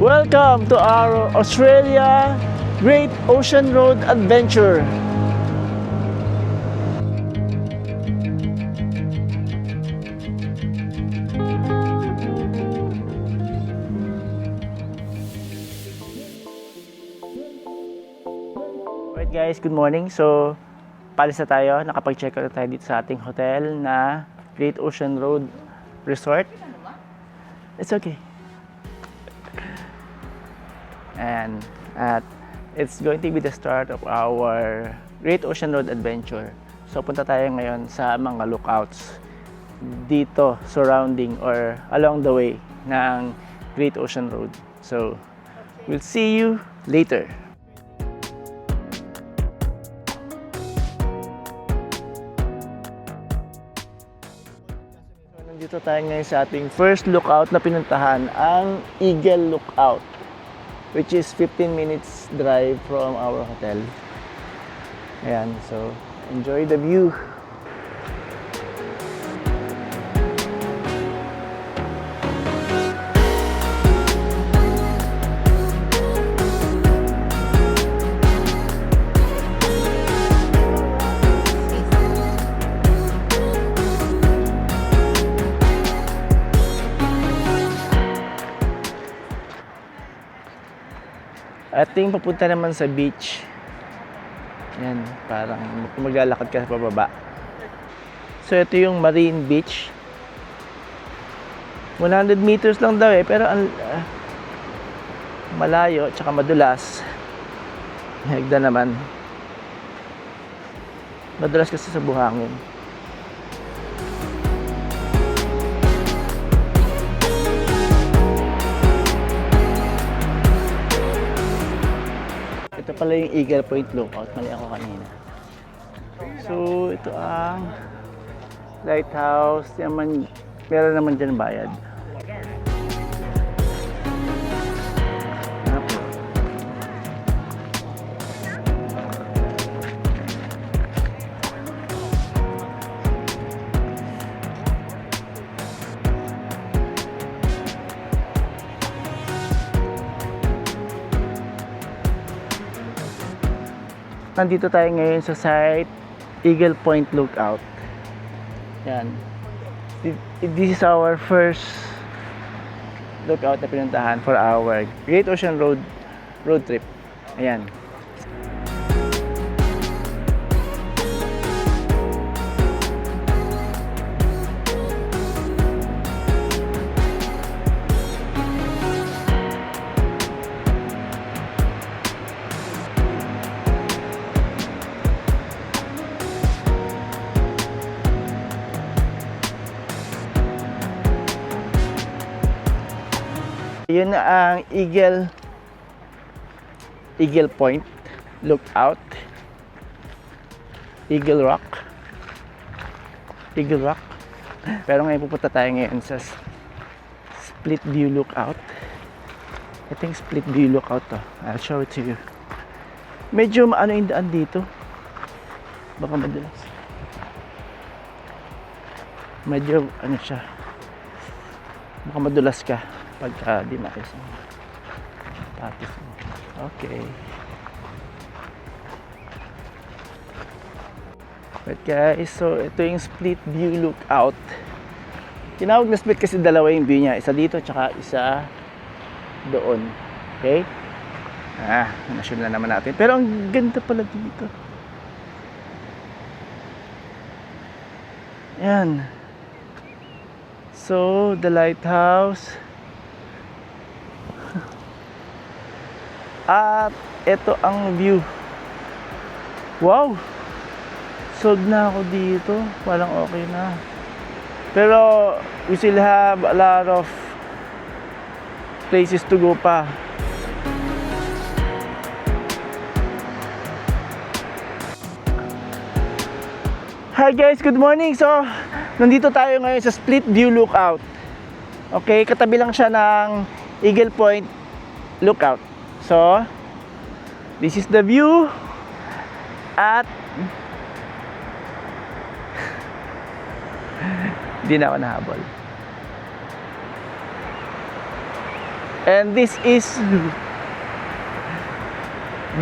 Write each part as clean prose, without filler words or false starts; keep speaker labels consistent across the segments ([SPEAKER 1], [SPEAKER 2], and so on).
[SPEAKER 1] Welcome to our Australia Great Ocean Road Adventure. Alright guys, good morning. So, palis na tayo. Nakapag-check out na tayo dito sa ating hotel na Great Ocean Road Resort. It's okay. And it's going to be the start of our Great Ocean Road Adventure. So punta tayo ngayon sa mga lookouts dito surrounding or along the way ng Great Ocean Road. So we'll see you later. So, nandito tayo ngayon sa ating first lookout na pinuntahan, ang Eagle Lookout, which is 15 minutes drive from our hotel. Ayan, so enjoy the view. Ating papunta naman sa beach. Yan, parang maglalakad ka sa pababa. So ito yung Marine Beach. 100 meters lang daw pero malayo tsaka madulas. Hagda naman. Madulas kasi sa buhangin. Ito pala yung Eagle Point Lookout. Mali ako kanina. So, ito ang lighthouse. Meron naman dyan bayad. Nandito tayo ngayon sa site Eagle Point Lookout. Yan. This is our first lookout na pinuntahan for our Great Ocean Road trip. Ayan. Yun na ang Eagle Point Lookout. Eagle Rock. Pero ngayon pupunta tayo ngayon sa Split View Lookout. I think Split View Lookout to. I'll show it to you. Medyo maano yung daan dito. Baka madulas. Medyo ano siya. Baka madulas ka pagka di makis ang patis mo. Okay. But guys, so ito yung Split View Lookout. Tinawag na split kasi dalawa yung view niya. Isa dito tsaka isa doon. Okay? Nasyon na naman natin. Pero ang ganda pala dito. Yan. So, the lighthouse. At ito ang view. Wow! Sold na ako dito. Walang okay na. Pero we still have a lot of places to go pa. Hi guys, good morning. So, nandito tayo ngayon sa Split View Lookout. Okay, katabi lang siya ng Eagle Point Lookout. So, this is the view at Hindi na ako nahabol. And this is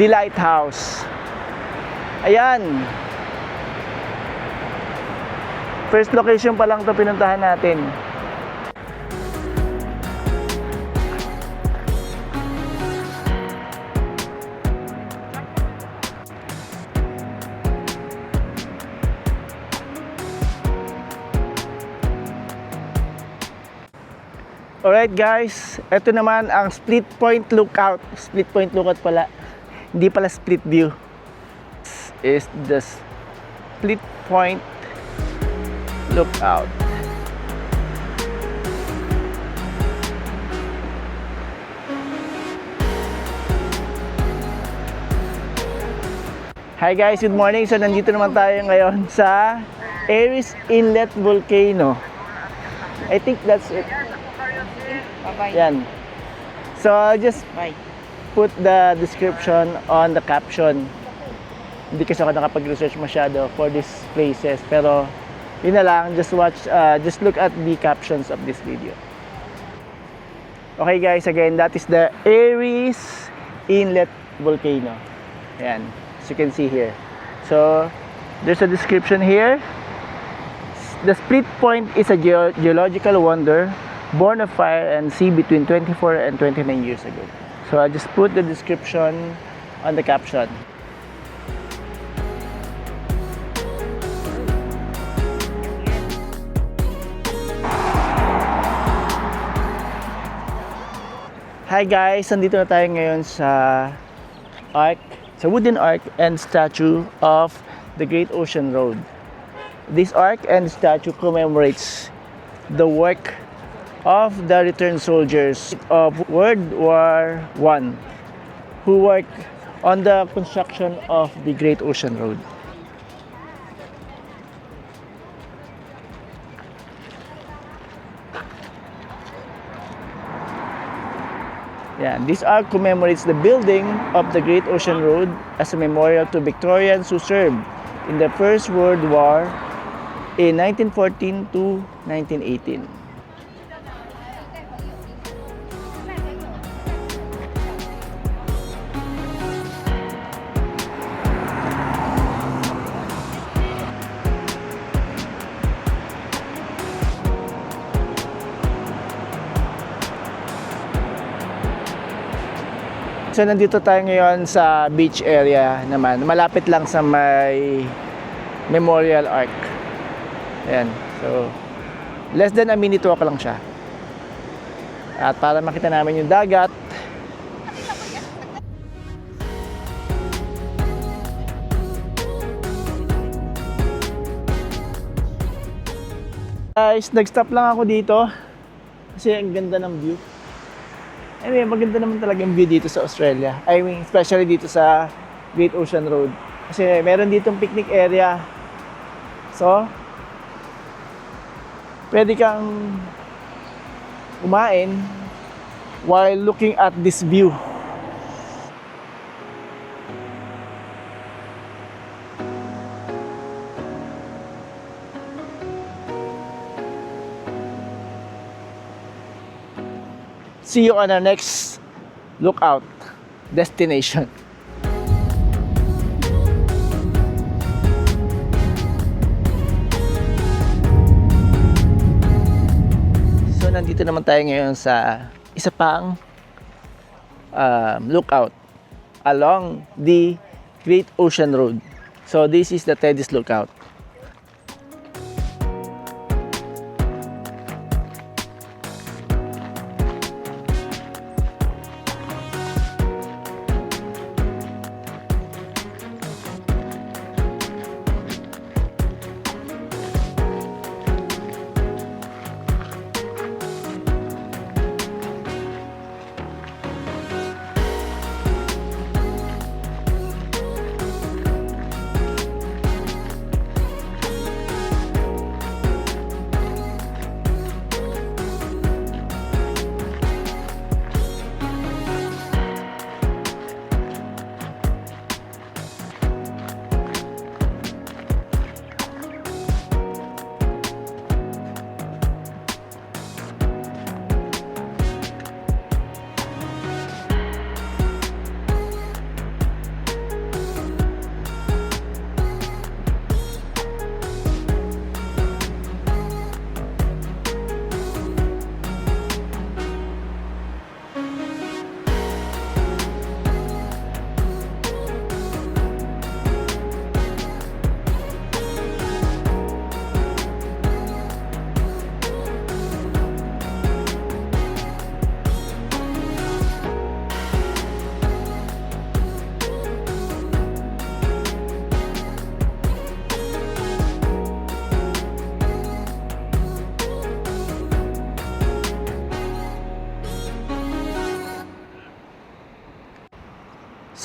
[SPEAKER 1] the lighthouse. Ayan. First location pa lang to pinuntahan natin. Alright guys, ito naman ang Split Point Lookout. Split Point Lookout pala. Hindi pala split view. This is the Split Point Lookout. Hi guys, good morning. So nandito naman tayo ngayon sa Aries Inlet Volcano. I think that's it.
[SPEAKER 2] Bye-bye.
[SPEAKER 1] Yan. So I'll just
[SPEAKER 2] Bye.
[SPEAKER 1] put the description on the caption. Hindi kasi ako nakapag-research masyado for these places, pero yun na lang, just look at the captions of this video. Okay guys, again, that is the Aries Inlet Volcano. Ayan, as you can see here. So there's a description here. The Split Point is a geological wonder born of fire and sea between 24 and 29 years ago. So I just put the description on the caption. Hi guys, nandito na tayo ngayon sa wooden ark and statue of the Great Ocean Road. This ark and statue commemorates the work of the returned soldiers of World War I who worked on the construction of the Great Ocean Road. Yeah, this ark commemorates the building of the Great Ocean Road as a memorial to Victorians who served in the First World War in 1914 to 1918. So nandito tayo ngayon sa beach area naman, malapit lang sa may Memorial Ark. Ayan, so less than a minute walk lang siya. At para makita namin yung dagat. Guys, nag-stop lang ako dito kasi ang ganda ng view. I mean, maganda naman talaga yung view dito sa Australia. I mean, especially dito sa Great Ocean Road. Kasi meron ditong picnic area. So, pwede kang kumain while looking at this view. See you on our next lookout destination. So nandito naman tayo ngayon sa isa pang lookout along the Great Ocean Road. So this is the Teddy's Lookout.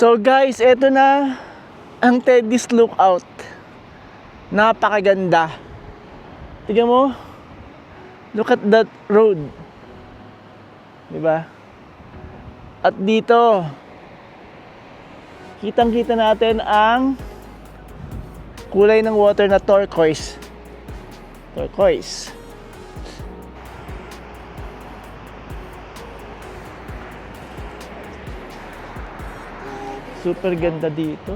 [SPEAKER 1] So guys, eto na ang Teddy's Lookout. Napakaganda. Tingnan mo. Look at that road. Diba? At dito, kitang-kita natin ang kulay ng water na turquoise. Turquoise. Super ganda dito.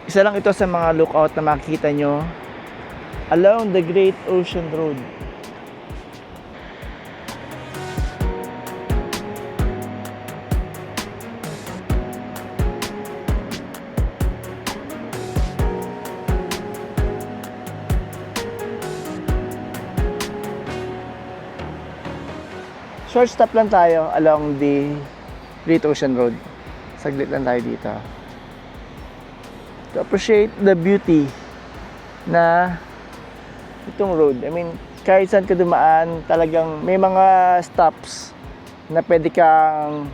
[SPEAKER 1] Isa lang ito sa mga lookout na makikita nyo along the Great Ocean Road. Short stop lang tayo along the Great Ocean Road. Saglit lang tayo dito. To appreciate the beauty na itong road. I mean, kahit saan ka dumaan, talagang may mga stops na pwede kang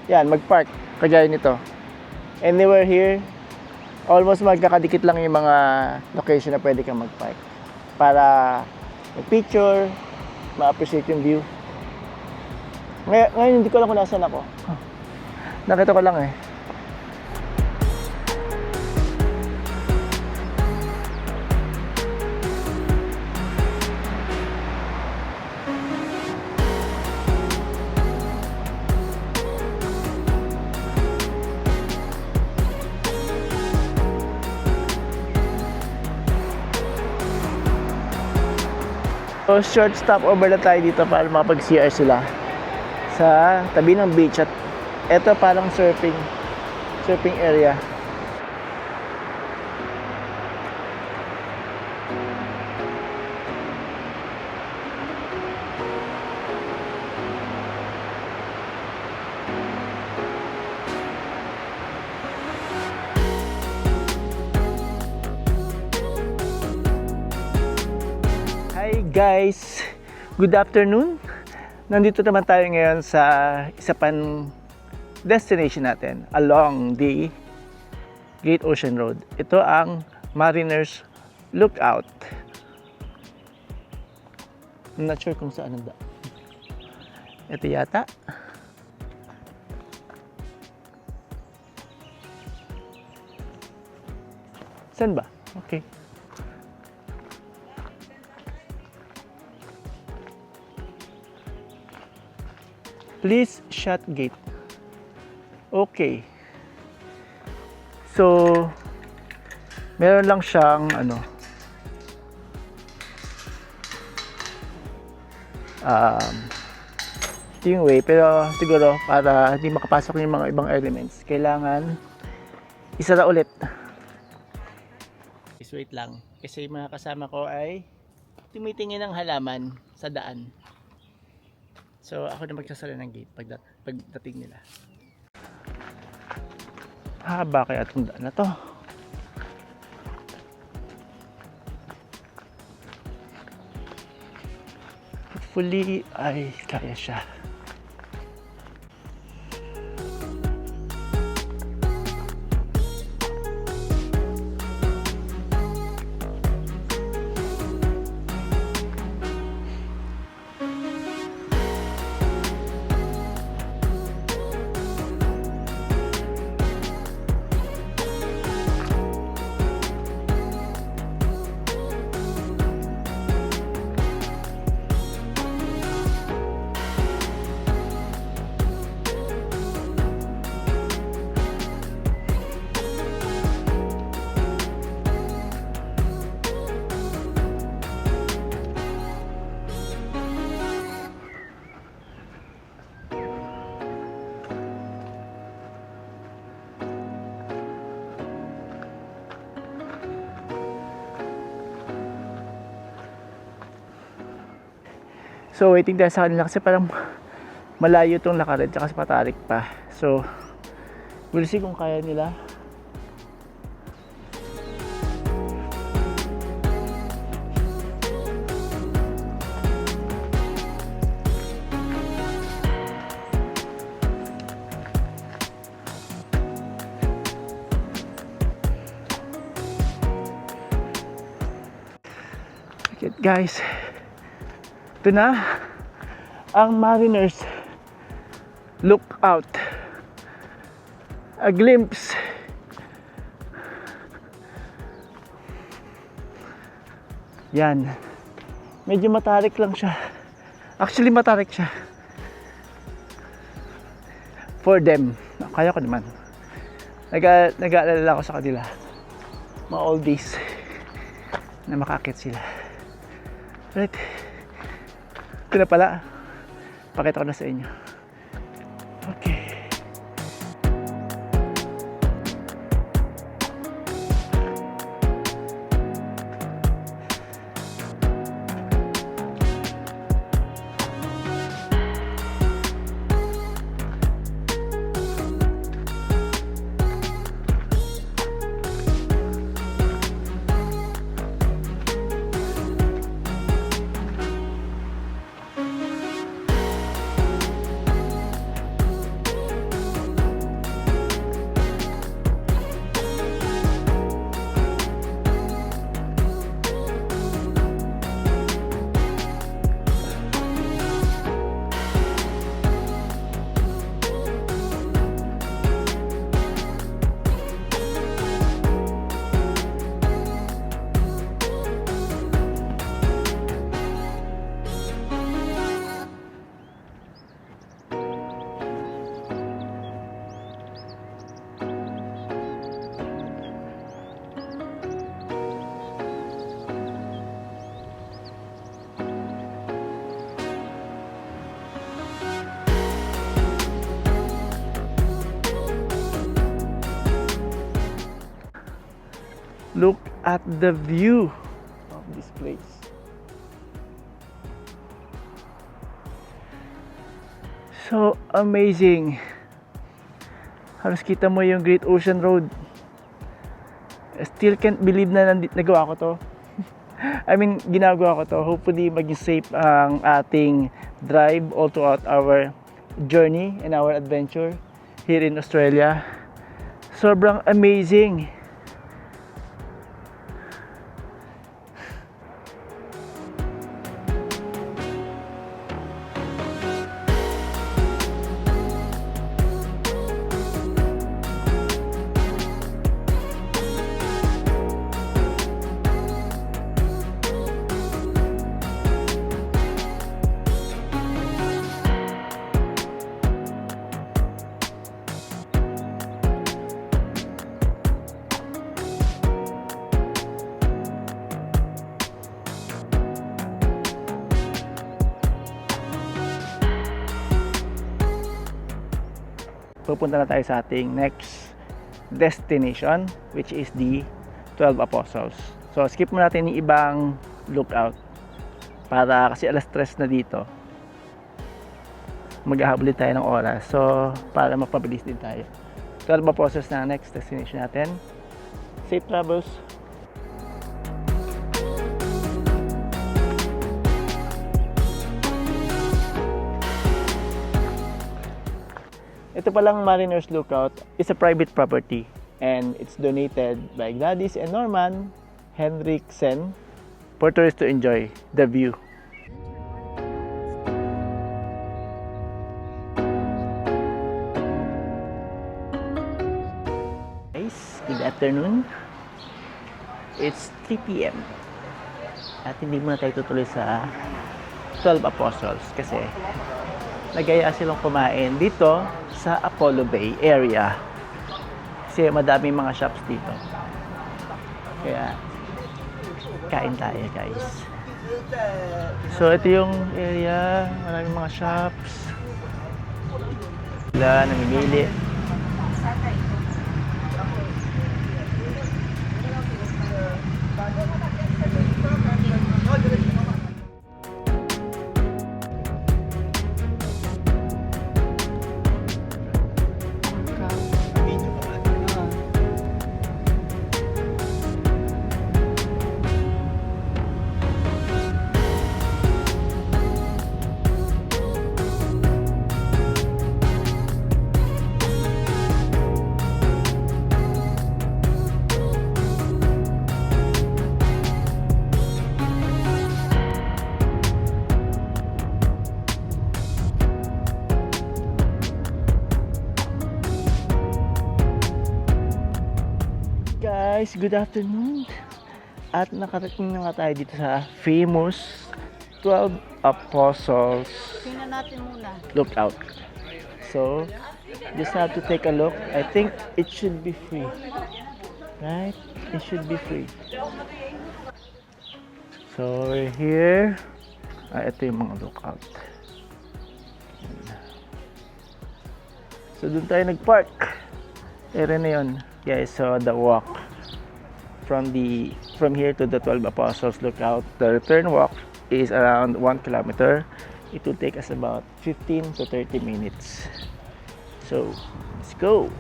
[SPEAKER 1] mag-park. Kagaya nito. Anywhere here, almost magkakadikit lang yung mga location na pwede kang mag-park. Para mag-picture, ma-appreciate yung view. Ngayon hindi ko alam kung nasaan ako. Nakita ko lang eh. So short stop over na tayo dito para makapag-CR sila sa tabi ng beach. At eto parang surfing area. Hi guys, good afternoon. Nandito naman tayo ngayon sa isa pang destination natin along the Great Ocean Road. Ito ang Mariner's Lookout. I'm not sure kung saan ang daan. Ito yata. Saan ba? Okay. Please shut gate. Okay. So, meron lang siyang ito yung way, pero siguro para hindi makapasok yung mga ibang elements, kailangan isara ulit. Please wait lang, kasi yung mga kasama ko ay tumitingin ng halaman sa daan. So, ako na magsasara ng gate pagdating nila. Haba kaya itong daan na to. Hopefully, ay kaya siya. So waiting tayo sa kanila kasi parang malayo itong lakarin tsaka patarik pa. So we'll see kung kaya nila. guys, ito na ang Mariners Lookout. A glimpse. Yan. Medyo matarik lang siya. Actually, matarik siya. For them. Kaya ko naman. Nag-aalala ako sa kanila. Mga oldies na makakit sila. Right. Ito na pala. Pakita ko na sa inyo. Okay. Look at the view of this place. So amazing. Halos kita mo yung Great Ocean Road. I still can't believe na nagawa ko to. I mean, ginagawa ko to. Hopefully, maging safe ang ating drive all throughout our journey and our adventure here in Australia. Sobrang amazing. Pupunta na tayo sa ating next destination, which is the 12 Apostles. So skip mo natin yung ibang lookout para kasi alas 3 na dito, maghahabol tayo ng oras, so para mapabilis din tayo. 12 Apostles na next destination natin. Safe travels. Ito palang Mariners Lookout is a private property and it's donated by Gladys and Norman Henriksen for tourists to enjoy the view. Guys, good afternoon. It's 3 p.m. At hindi muna tayo tutuloy sa 12 Apostles kasi nagaya silang kumain dito sa Apollo Bay area kasi madaming mga shops dito, kaya kain tayo guys. So ito yung area, maraming mga shops, sila namimili. guys, good afternoon. At nakarating na nga tayo dito sa famous 12 Apostles
[SPEAKER 2] Tingnan natin muna.
[SPEAKER 1] Lookout. So, just have to take a look. I think it should be free. Right? It should be free. So, we're here. Ito yung mga lookout. So, doon tayo nag-park. Area na yun. Guys, so the walk from here to the 12 Apostles Lookout, the return walk is around 1 kilometer. It will take us about 15 to 30 minutes. So, let's go!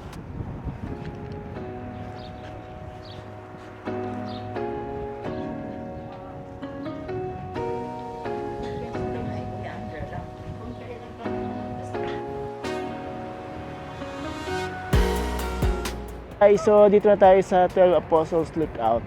[SPEAKER 1] Ay, so dito na tayo sa 12 Apostles Lookout.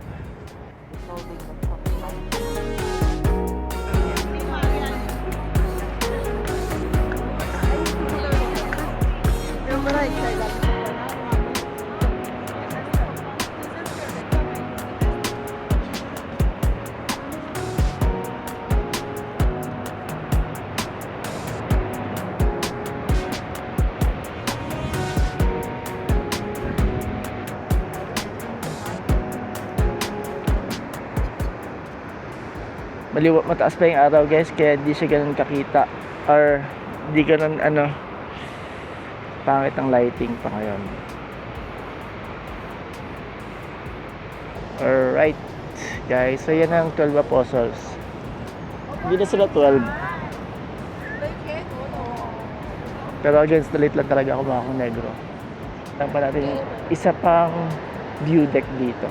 [SPEAKER 1] Mataas pa yung araw guys, kaya di siya ganun kakita or di ganun pangit ang lighting pa ngayon. Alright guys, so yan ang 12 Apostles. Hindi na sila 12, pero against the light lang talaga ako mga negro. Tapos pa natin yung isa pang view deck dito.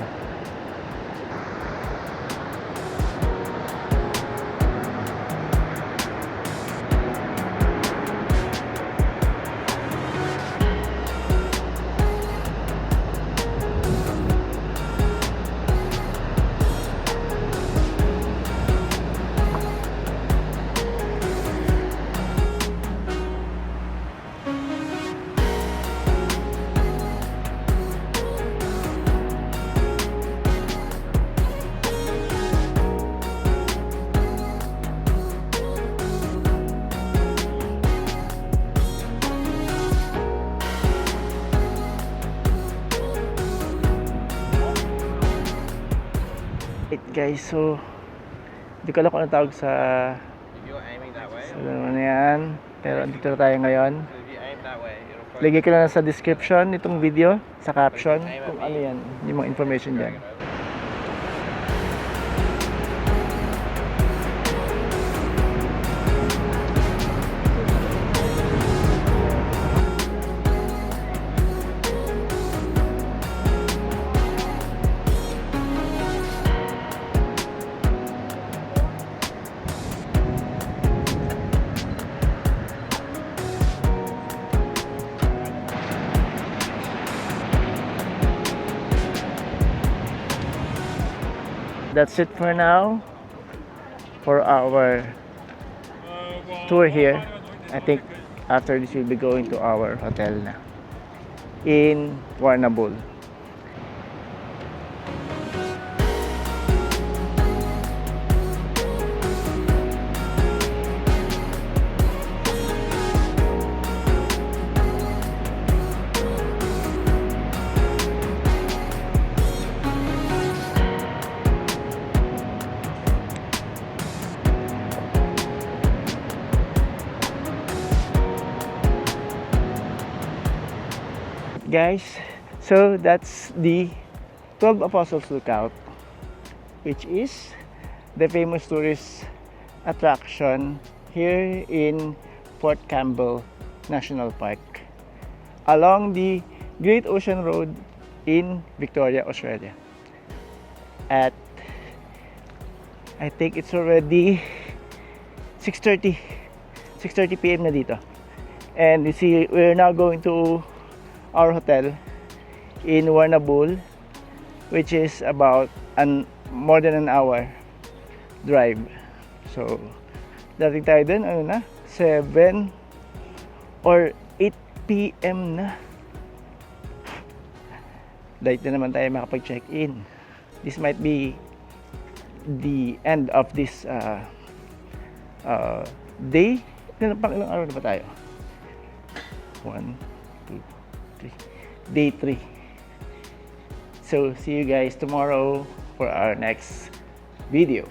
[SPEAKER 1] Guys, so hindi ko alam kung anong tawag sa ano na yan, pero dito na tayo ngayon. Lagay ko na sa description nitong video, sa caption, kung ano yan, yung mga information dyan. That's it for now for our tour here. I think after this we'll be going to our hotel na in Warrnambool. Guys, so that's the 12 Apostles Lookout, which is the famous tourist attraction here in Port Campbell National Park along the Great Ocean Road in Victoria, Australia. At I think it's already 6:30 p.m. na dito. And you see, we're now going to our hotel in Warrnambool, which is about more than an hour drive. So, dating tayo dun, 7 or 8 p.m. na. Dahil na naman tayo makapag-check-in. This might be the end of this day. Ilang araw na ba tayo? 1, 2, 3. Day 3. So, see you guys tomorrow for our next video.